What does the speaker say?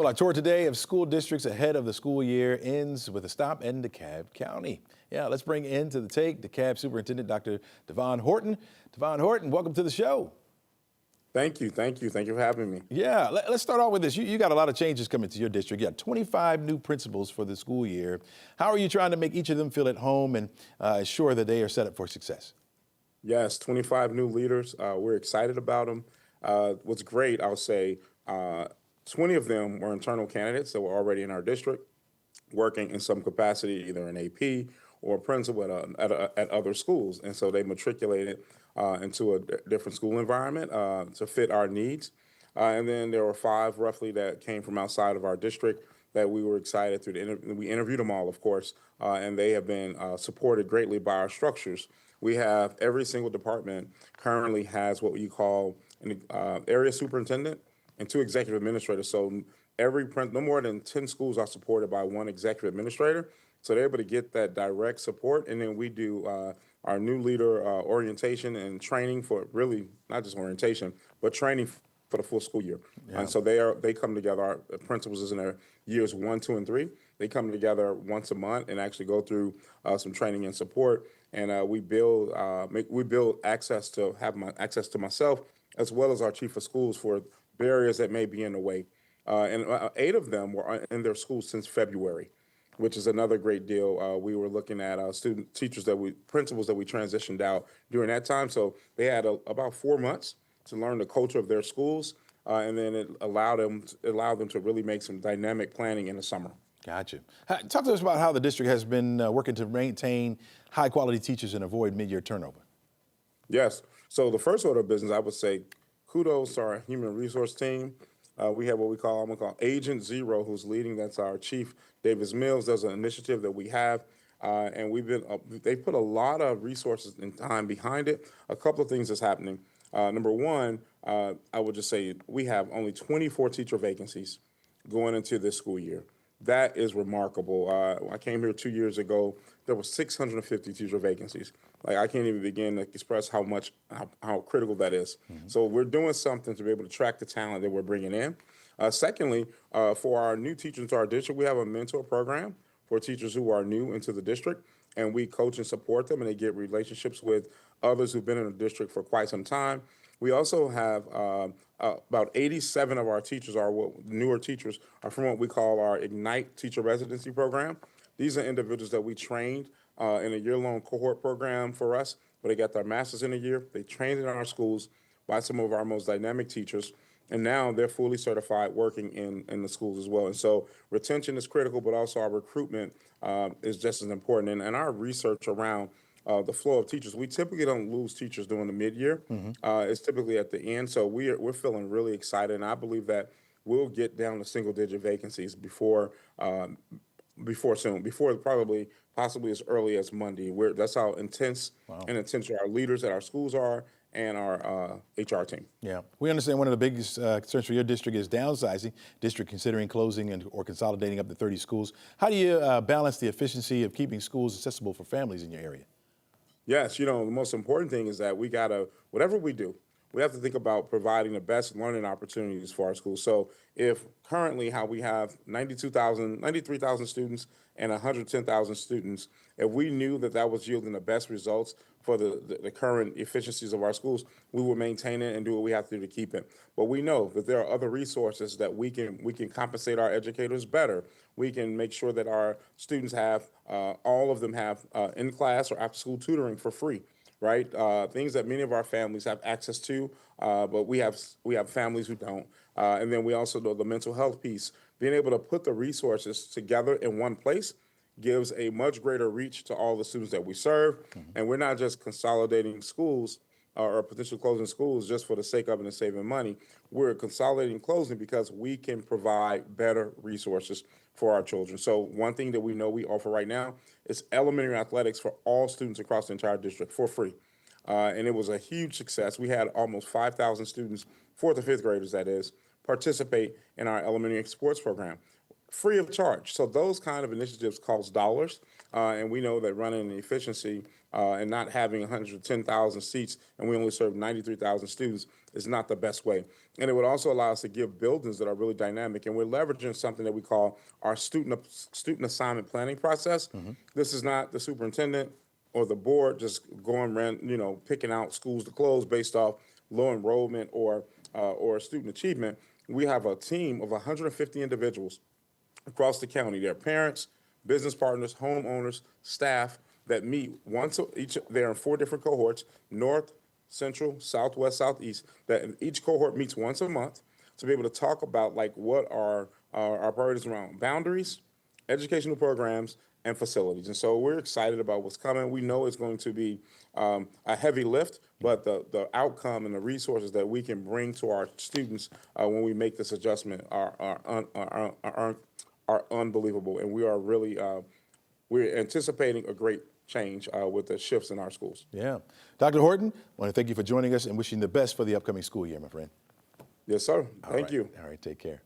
Well, our tour today of school districts ahead of the school year ends with a stop in DeKalb County. Yeah, let's bring into the take DeKalb Superintendent Dr. Devon Horton. Devon Horton, welcome to the show. Thank you. Thank you for having me. Yeah, let's start off with this. You got a lot of changes coming to your district. You got 25 new principals for the school year. How are you trying to make each of them feel at home and ensure that they are set up for success? Yes, 25 new leaders. We're excited about them. What's great, I'll say, 20 of them were internal candidates that were already in our district, working in some capacity, either in AP or principal at other schools. And so they matriculated into a different school environment to fit our needs. And then there were 5 roughly that came from outside of our district that we were excited to. We interviewed them all, of course, and they have been supported greatly by our structures. We have every single department currently has what you call an area superintendent and 2 executive administrators. So no more than 10 schools are supported by 1 executive administrator. So they're able to get that direct support. And then we do our new leader orientation and training for really not just orientation, but training for the full school year. Yeah. And so they come together. Our principals is in their years 1, 2, and 3. They come together once a month and actually go through some training and support. And we build access to myself as well as our chief of schools for barriers that may be in the way. And 8 of them were in their schools since February, which is another great deal. We were looking at principals that we transitioned out during that time. So they had about 4 months to learn the culture of their schools, and then it allowed them to really make some dynamic planning in the summer. Gotcha. Talk to us about how the district has been working to maintain high-quality teachers and avoid mid-year turnover. Yes. So the first order of business, I would say, kudos to our human resource team. We have what I'm gonna call Agent Zero, who's leading. That's our chief, Davis Mills. There's an initiative that we have, and they put a lot of resources and time behind it. A couple of things that's happening. Number one, I would just say we have only 24 teacher vacancies going into this school year. That is remarkable. I came here 2 years ago. There were 650 teacher vacancies. Like, I can't even begin to express how critical that is. Mm-hmm. So we're doing something to be able to track the talent that we're bringing in. Secondly, for our new teachers to our district, we have a mentor program for teachers who are new into the district, and we coach and support them, and they get relationships with others who've been in the district for quite some time. We also have about 87 of our teachers newer teachers are from what we call our Ignite Teacher Residency Program. These are individuals that we trained in a year-long cohort program for us, where they got their master's in a year. They trained in our schools by some of our most dynamic teachers, and now they're fully certified working in the schools as well. And so retention is critical, but also our recruitment is just as important. And our research around the flow of teachers, we typically don't lose teachers during the mid-year. Mm-hmm. It's typically at the end. So we're feeling really excited, and I believe that we'll get down to single-digit vacancies before soon, before possibly as early as Monday. That's how intense and intentional our leaders at our schools are, and our HR team. Yeah, we understand one of the biggest concerns for your district is downsizing, district considering closing or consolidating up to 30 schools. How do you balance the efficiency of keeping schools accessible for families in your area? Yes, the most important thing is that whatever we do, we have to think about providing the best learning opportunities for our schools. So if currently how we have 93,000 students and 110,000 students, if we knew that was yielding the best results for the current efficiencies of our schools, we will maintain it and do what we have to do to keep it. But we know that there are other resources that we can compensate our educators better. We can make sure that our students all of them have in-class or after-school tutoring for free. Right, things that many of our families have access to, but we have families who don't. And then we also know the mental health piece. Being able to put the resources together in one place gives a much greater reach to all the students that we serve. Mm-hmm. And we're not just consolidating schools or potentially closing schools just for the sake of it and saving money. We're consolidating closing because we can provide better resources for our children. So one thing that we know we offer right now is elementary athletics for all students across the entire district for free. And it was a huge success. We had almost 5,000 students, 4th and 5th graders that is, participate in our elementary sports program, free of charge. So those kind of initiatives cost dollars, and we know that running an efficiency and not having 110,000 seats and we only serve 93,000 students is not the best way. And it would also allow us to give buildings that are really dynamic. And we're leveraging something that we call our student assignment planning process. This is not the superintendent or the board just going around, picking out schools to close based off low enrollment or student achievement. We have a team of 150 individuals across the county. They're parents, business partners, homeowners, staff that meet once each. They're in 4 different cohorts: North, Central, Southwest, Southeast. That each cohort meets once a month to be able to talk about what are our priorities around boundaries, educational programs, and facilities. And so we're excited about what's coming. We know it's going to be a heavy lift, but the outcome and the resources that we can bring to our students when we make this adjustment are unbelievable. And we are really we're anticipating a great change with the shifts in our schools. Yeah. Dr. Horton, I want to thank you for joining us and wishing the best for the upcoming school year, my friend. Yes, sir. Thank right. you. All right, take care.